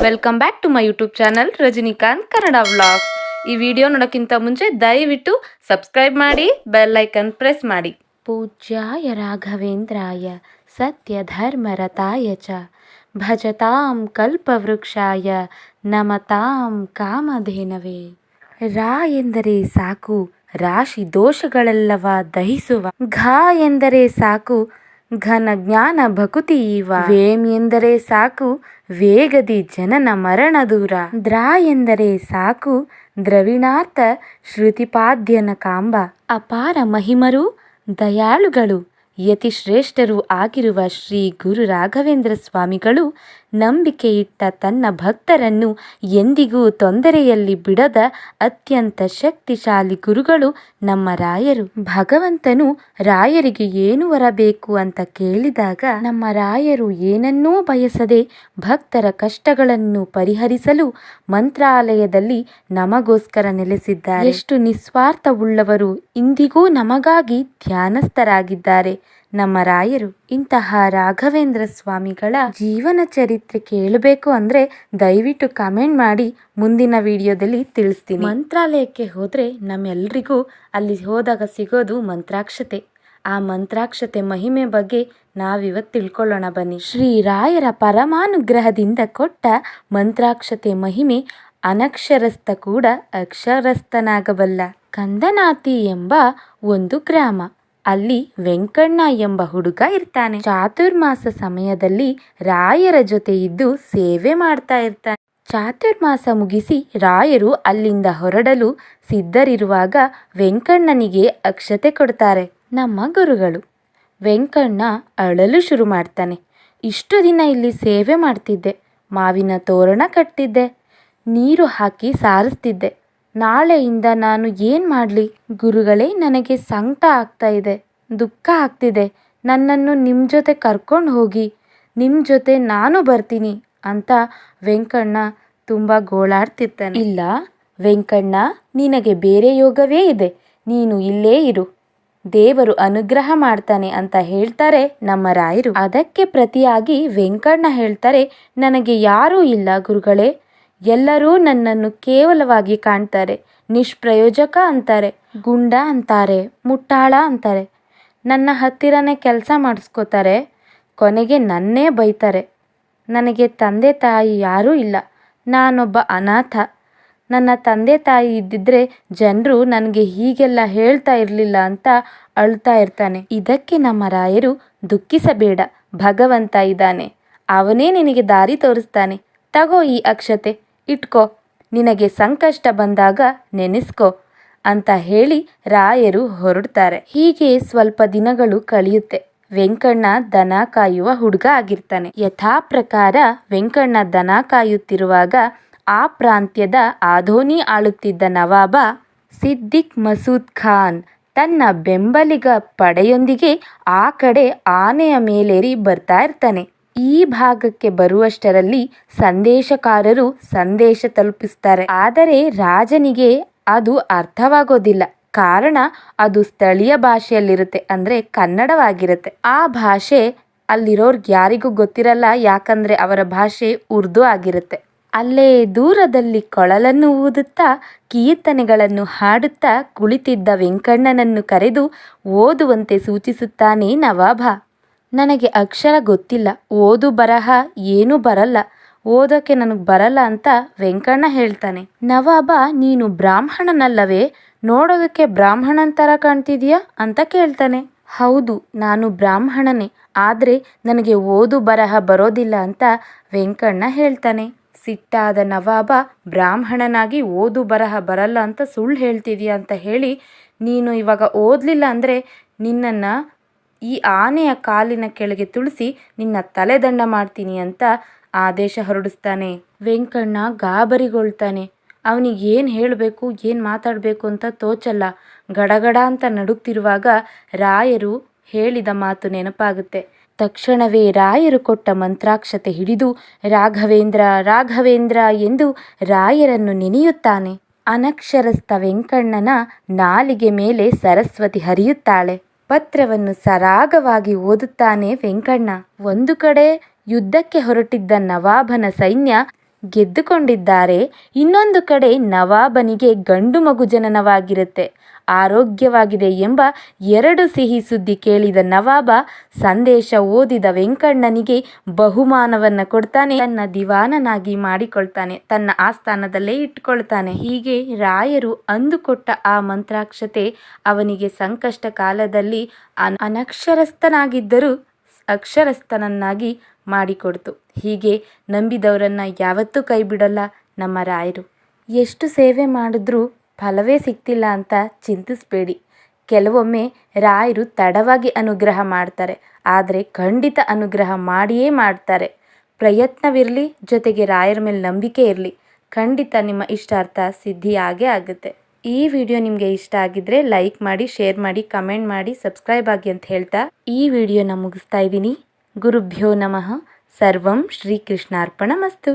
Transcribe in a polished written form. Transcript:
Welcome back to my YouTube channel Rajinikanth Kannada vlogs. ಈ video ನೋಡೋಕ್ಕಿಂತ ಮುಂಚೆ ದಯವಿಟ್ಟು ಸಬ್ಸ್ಕ್ರೈಬ್ ಮಾಡಿ, ಬೆಲ್ ಐಕನ್ ಪ್ರೆಸ್ ಮಾಡಿ. ಪೂಜ್ಯಾಯ ರಾಘವೇಂದ್ರಾಯ ಸತ್ಯ ಧರ್ಮರತಾಯ ಚ ಭಜತಾಂ ಕಲ್ಪವೃಕ್ಷಾಯ ನಮತಾಂ ಕಾಮಧೇನವೇ. ರಾ ಎಂದರೆ ಸಾಕು ರಾಶಿ ದೋಷಗಳೆಲ್ಲವ ದಹಿಸುವ. ಘ ಎಂದರೆ ಸಾಕು ಘನ ಜ್ಞಾನ ಭಕುತಿ ಇವ. ವೇಮ್ ಎಂದರೆ ಸಾಕು ವೇಗದಿ ಜನನ ಮರಣ ದೂರ. ದ್ರಾ ಎಂದರೆ ಸಾಕು ದ್ರವಿಣಾರ್ಥ ಶ್ರುತಿಪಾದ್ಯನ ಕಾಂಬ. ಅಪಾರ ಮಹಿಮರು ದಯಾಳುಗಳು ಯತಿಶ್ರೇಷ್ಠರೂ ಆಗಿರುವ ಶ್ರೀ ಗುರು ರಾಘವೇಂದ್ರ ಸ್ವಾಮಿಗಳು ನಂಬಿಕೆ ಇಟ್ಟ ತನ್ನ ಭಕ್ತರನ್ನು ಎಂದಿಗೂ ತೊಂದರೆಯಲ್ಲಿ ಬಿಡದ ಅತ್ಯಂತ ಶಕ್ತಿಶಾಲಿ ಗುರುಗಳು ನಮ್ಮ ರಾಯರು. ಭಗವಂತನು ರಾಯರಿಗೆ ಏನು ವರಬೇಕು ಅಂತ ಕೇಳಿದಾಗ ನಮ್ಮ ರಾಯರು ಏನನ್ನೂ ಬಯಸದೆ ಭಕ್ತರ ಕಷ್ಟಗಳನ್ನು ಪರಿಹರಿಸಲು ಮಂತ್ರಾಲಯದಲ್ಲಿ ನಮಗೋಸ್ಕರ ನೆಲೆಸಿದ್ದಾರೆ. ಎಷ್ಟು ನಿಸ್ವಾರ್ಥವುಳ್ಳವರು, ಇಂದಿಗೂ ನಮಗಾಗಿ ಧ್ಯಾನಸ್ಥರಾಗಿದ್ದಾರೆ ನಮ್ಮ ರಾಯರು. ಇಂತಹ ರಾಘವೇಂದ್ರ ಸ್ವಾಮಿಗಳ ಜೀವನ ಚರಿತ್ರೆ ಕೇಳಬೇಕು ಅಂದ್ರೆ ದಯವಿಟ್ಟು ಕಮೆಂಟ್ ಮಾಡಿ, ಮುಂದಿನ ವಿಡಿಯೋದಲ್ಲಿ ತಿಳಿಸ್ತೀನಿ. ಮಂತ್ರಾಲಯಕ್ಕೆ ಹೋದ್ರೆ ನಮ್ಮೆಲ್ರಿಗೂ ಅಲ್ಲಿ ಹೋದಾಗ ಸಿಗೋದು ಮಂತ್ರಾಕ್ಷತೆ. ಆ ಮಂತ್ರಾಕ್ಷತೆ ಮಹಿಮೆ ಬಗ್ಗೆ ನಾವಿವತ್ತು ತಿಳ್ಕೊಳ್ಳೋಣ ಬನ್ನಿ. ಶ್ರೀ ರಾಯರ ಪರಮಾನುಗ್ರಹದಿಂದ ಕೊಟ್ಟ ಮಂತ್ರಾಕ್ಷತೆ ಮಹಿಮೆ ಅನಕ್ಷರಸ್ಥ ಕೂಡ ಅಕ್ಷರಸ್ಥನಾಗಬಲ್ಲ. ಕಂದನಾತಿ ಎಂಬ ಒಂದು ಗ್ರಾಮ. ಅಲ್ಲಿ ವೆಂಕಣ್ಣ ಎಂಬ ಹುಡುಗ ಇರ್ತಾನೆ. ಚಾತುರ್ಮಾಸ ಸಮಯದಲ್ಲಿ ರಾಯರ ಜೊತೆ ಇದ್ದು ಸೇವೆ ಮಾಡ್ತಾ ಇರ್ತಾನೆ. ಚಾತುರ್ಮಾಸ ಮುಗಿಸಿ ರಾಯರು ಅಲ್ಲಿಂದ ಹೊರಡಲು ಸಿದ್ಧರಿರುವಾಗ ವೆಂಕಣ್ಣನಿಗೆ ಅಕ್ಷತೆ ಕೊಡ್ತಾರೆ ನಮ್ಮ ಗುರುಗಳು. ವೆಂಕಣ್ಣ ಅಳಲು ಶುರು ಮಾಡ್ತಾನೆ. ಇಷ್ಟು ದಿನ ಇಲ್ಲಿ ಸೇವೆ ಮಾಡ್ತಿದ್ದೆ, ಮಾವಿನ ತೋರಣ ಕಟ್ಟಿದ್ದೆ, ನೀರು ಹಾಕಿ ಸಾರಿಸ್ತಿದ್ದೆ. ನಾಳೆಯಿಂದ ನಾನು ಏನು ಮಾಡಲಿ ಗುರುಗಳೇ? ನನಗೆ ಸಂಕಟ ಆಗ್ತಾ ಇದೆ, ದುಃಖ ಆಗ್ತಿದೆ. ನನ್ನನ್ನು ನಿಮ್ಮ ಜೊತೆ ಕರ್ಕೊಂಡು ಹೋಗಿ, ನಿಮ್ಮ ಜೊತೆ ನಾನು ಬರ್ತೀನಿ ಅಂತ ವೆಂಕಣ್ಣ ತುಂಬ ಗೋಳಾಡ್ತಿರ್ತಾನೆ. ಇಲ್ಲ ವೆಂಕಣ್ಣ, ನಿನಗೆ ಬೇರೆ ಯೋಗವೇ ಇದೆ, ನೀನು ಇಲ್ಲೇ ಇರು, ದೇವರು ಅನುಗ್ರಹ ಮಾಡ್ತಾನೆ ಅಂತ ಹೇಳ್ತಾರೆ ನಮ್ಮ ರಾಯರು. ಅದಕ್ಕೆ ಪ್ರತಿಯಾಗಿ ವೆಂಕಣ್ಣ ಹೇಳ್ತಾರೆ, ನನಗೆ ಯಾರೂ ಇಲ್ಲ ಗುರುಗಳೇ, ಎಲ್ಲರೂ ನನ್ನನ್ನು ಕೇವಲವಾಗಿ ಕಾಣ್ತಾರೆ, ನಿಷ್ಪ್ರಯೋಜಕ ಅಂತಾರೆ, ಗುಂಡ ಅಂತಾರೆ, ಮುಟ್ಟಾಳ ಅಂತಾರೆ, ನನ್ನ ಹತ್ತಿರನೇ ಕೆಲಸ ಮಾಡಿಸ್ಕೋತಾರೆ, ಕೊನೆಗೆ ನನ್ನೇ ಬೈತಾರೆ. ನನಗೆ ತಂದೆ ತಾಯಿ ಯಾರೂ ಇಲ್ಲ, ನಾನೊಬ್ಬ ಅನಾಥ. ನನ್ನ ತಂದೆ ತಾಯಿ ಇದ್ದಿದ್ರೆ ಜನರು ನನಗೆ ಹೀಗೆಲ್ಲ ಹೇಳ್ತಾ ಇರಲಿಲ್ಲ ಅಂತ ಅಳ್ತಾ ಇರ್ತಾನೆ. ಇದಕ್ಕೆ ನಮ್ಮ ರಾಯರು, ದುಃಖಿಸಬೇಡ, ಭಗವಂತ ಇದ್ದಾನೆ, ಅವನೇ ನಿನಗೆ ದಾರಿ ತೋರಿಸ್ತಾನೆ, ತಗೋ ಈ ಅಕ್ಷತೆ ಇಟ್ಕೋ, ನಿನಗೆ ಸಂಕಷ್ಟ ಬಂದಾಗ ನೆನೆಸ್ಕೋ ಅಂತ ಹೇಳಿ ರಾಯರು ಹೊರಡ್ತಾರೆ. ಹೀಗೆ ಸ್ವಲ್ಪ ದಿನಗಳು ಕಳೆಯುತ್ತೆ. ವೆಂಕಣ್ಣ ದನ ಕಾಯುವ ಹುಡುಗ ಆಗಿರ್ತಾನೆ. ಯಥಾ ಪ್ರಕಾರ ವೆಂಕಣ್ಣ ದನ ಕಾಯುತ್ತಿರುವಾಗ ಆ ಪ್ರಾಂತ್ಯದ ಆಧೋನಿ ಆಳುತ್ತಿದ್ದ ನವಾಬ ಸಿದ್ದಿಕ್ ಮಸೂದ್ ಖಾನ್ ತನ್ನ ಬೆಂಬಲಿಗ ಪಡೆಯೊಂದಿಗೆ ಆ ಕಡೆ ಆನೆಯ ಮೇಲೇರಿ ಬರ್ತಾ ಇರ್ತಾನೆ. ಈ ಭಾಗಕ್ಕೆ ಬರುವಷ್ಟರಲ್ಲಿ ಸಂದೇಶಕಾರರು ಸಂದೇಶ ತಲುಪಿಸ್ತಾರೆ. ಆದರೆ ರಾಜನಿಗೆ ಅದು ಅರ್ಥವಾಗೋದಿಲ್ಲ. ಕಾರಣ ಅದು ಸ್ಥಳೀಯ ಭಾಷೆಯಲ್ಲಿರುತ್ತೆ, ಅಂದರೆ ಕನ್ನಡವಾಗಿರುತ್ತೆ. ಆ ಭಾಷೆ ಅಲ್ಲಿರೋರ್ಗೆ ಯಾರಿಗೂ ಗೊತ್ತಿರಲ್ಲ, ಯಾಕಂದರೆ ಅವರ ಭಾಷೆ ಉರ್ದು ಆಗಿರುತ್ತೆ. ಅಲ್ಲೇ ದೂರದಲ್ಲಿ ಕೊಳಲನ್ನು ಊದುತ್ತಾ ಕೀರ್ತನೆಗಳನ್ನು ಹಾಡುತ್ತಾ ಕುಳಿತಿದ್ದ ವೆಂಕಣ್ಣನನ್ನು ಕರೆದು ಓದುವಂತೆ ಸೂಚಿಸುತ್ತಾನೆ ನವಾಬ. ನನಗೆ ಅಕ್ಷರ ಗೊತ್ತಿಲ್ಲ, ಓದು ಬರಹ ಏನೂ ಬರಲ್ಲ, ಓದೋಕ್ಕೆ ನನಗೆ ಬರಲ್ಲ ಅಂತ ವೆಂಕಣ್ಣ ಹೇಳ್ತಾನೆ. ನವಾಬ, ನೀನು ಬ್ರಾಹ್ಮಣನಲ್ಲವೇ? ನೋಡೋದಕ್ಕೆ ಬ್ರಾಹ್ಮಣನ ಥರ ಕಾಣ್ತಿದೀಯಾ ಅಂತ ಕೇಳ್ತಾನೆ. ಹೌದು, ನಾನು ಬ್ರಾಹ್ಮಣನೇ, ಆದರೆ ನನಗೆ ಓದು ಬರಹ ಬರೋದಿಲ್ಲ ಅಂತ ವೆಂಕಣ್ಣ ಹೇಳ್ತಾನೆ. ಸಿಟ್ಟಾದ ನವಾಬ, ಬ್ರಾಹ್ಮಣನಾಗಿ ಓದು ಬರಹ ಬರಲ್ಲ ಅಂತ ಸುಳ್ಳು ಹೇಳ್ತಿದೀಯ ಅಂತ ಹೇಳಿ, ನೀನು ಇವಾಗ ಓದಲಿಲ್ಲ ಅಂದರೆ ನಿನ್ನನ್ನು ಈ ಆನೆಯ ಕಾಲಿನ ಕೆಳಗೆ ತುಳಿಸಿ ನಿನ್ನ ತಲೆದಂಡ ಮಾಡ್ತೀನಿ ಅಂತ ಆದೇಶ ಹೊರಡಿಸ್ತಾನೆ. ವೆಂಕಣ್ಣ ಗಾಬರಿಗೊಳ್ತಾನೆ. ಅವನಿಗೆ ಏನು ಹೇಳಬೇಕು, ಏನು ಮಾತಾಡಬೇಕು ಅಂತ ತೋಚಲ್ಲ. ಗಡಗಡ ಅಂತ ನಡುಗ್ತಿರುವಾಗ ರಾಯರು ಹೇಳಿದ ಮಾತು ನೆನಪಾಗುತ್ತೆ. ತಕ್ಷಣವೇ ರಾಯರು ಕೊಟ್ಟ ಮಂತ್ರಾಕ್ಷತೆ ಹಿಡಿದು ರಾಘವೇಂದ್ರ ರಾಘವೇಂದ್ರ ಎಂದು ರಾಯರನ್ನು ನೆನೆಯುತ್ತಾನೆ. ಅನಕ್ಷರಸ್ಥ ವೆಂಕಣ್ಣನ ನಾಲಿಗೆ ಮೇಲೆ ಸರಸ್ವತಿ ಹರಿಯುತ್ತಾಳೆ. ಪತ್ರವನ್ನು ಸರಾಗವಾಗಿ ಓದುತ್ತಾನೆ ವೆಂಕಣ್ಣ. ಒಂದು ಕಡೆ ಯುದ್ಧಕ್ಕೆ ಹೊರಟಿದ್ದ ನವಾಬನ ಸೈನ್ಯ ಗೆದ್ದುಕೊಂಡಿದ್ದಾರೆ. ಇನ್ನೊಂದು ಕಡೆ ನವಾಬನಿಗೆ ಗಂಡು ಮಗು ಜನನವಾಗಿರುತ್ತೆ, ಆರೋಗ್ಯವಾಗಿದೆ ಎಂಬ ಎರಡು ಸಿಹಿ ಸುದ್ದಿ ಕೇಳಿದ ನವಾಬ ಸಂದೇಶ ಓದಿದ ವೆಂಕಣ್ಣನಿಗೆ ಬಹುಮಾನವನ್ನು ಕೊಡ್ತಾನೆ. ತನ್ನ ದಿವಾನನಾಗಿ ಮಾಡಿಕೊಳ್ತಾನೆ, ತನ್ನ ಆಸ್ಥಾನದಲ್ಲೇ ಇಟ್ಕೊಳ್ತಾನೆ. ಹೀಗೆ ರಾಯರು ಅಂದುಕೊಟ್ಟ ಆ ಮಂತ್ರಾಕ್ಷತೆ ಅವನಿಗೆ ಸಂಕಷ್ಟ ಕಾಲದಲ್ಲಿ ಅನಕ್ಷರಸ್ಥನಾಗಿದ್ದರೂ ಅಕ್ಷರಸ್ಥನನ್ನಾಗಿ ಮಾಡಿಕೊಡ್ತು. ಹೀಗೆ ನಂಬಿದವರನ್ನ ಯಾವತ್ತೂ ಕೈ ಬಿಡಲ್ಲ ನಮ್ಮ ರಾಯರು. ಎಷ್ಟು ಸೇವೆ ಮಾಡಿದ್ರೂ ಫಲವೇ ಸಿಗ್ತಿಲ್ಲ ಅಂತ ಚಿಂತಿಸಬೇಡಿ. ಕೆಲವೊಮ್ಮೆ ರಾಯರು ತಡವಾಗಿ ಅನುಗ್ರಹ ಮಾಡ್ತಾರೆ, ಆದರೆ ಖಂಡಿತ ಅನುಗ್ರಹ ಮಾಡಿಯೇ ಮಾಡ್ತಾರೆ. ಪ್ರಯತ್ನವಿರಲಿ, ಜೊತೆಗೆ ರಾಯರ ಮೇಲೆ ನಂಬಿಕೆ ಇರಲಿ, ಖಂಡಿತ ನಿಮ್ಮ ಇಷ್ಟಾರ್ಥ ಸಿದ್ಧಿಯಾಗೇ ಆಗುತ್ತೆ. ಈ ವಿಡಿಯೋ ನಿಮಗೆ ಇಷ್ಟ ಆಗಿದ್ರೆ ಲೈಕ್ ಮಾಡಿ, ಶೇರ್ ಮಾಡಿ, ಕಮೆಂಟ್ ಮಾಡಿ, ಸಬ್ಸ್ಕ್ರೈಬ್ ಆಗಿ ಅಂತ ಹೇಳ್ತಾ ಈ ವಿಡಿಯೋನ ಮುಗಿಸ್ತಾ ಇದ್ದೀನಿ. ಗುರುಭ್ಯೋ ನಮಃ. ಸರ್ವಂ ಶ್ರೀಕೃಷ್ಣಾರ್ಪಣಮಸ್ತು.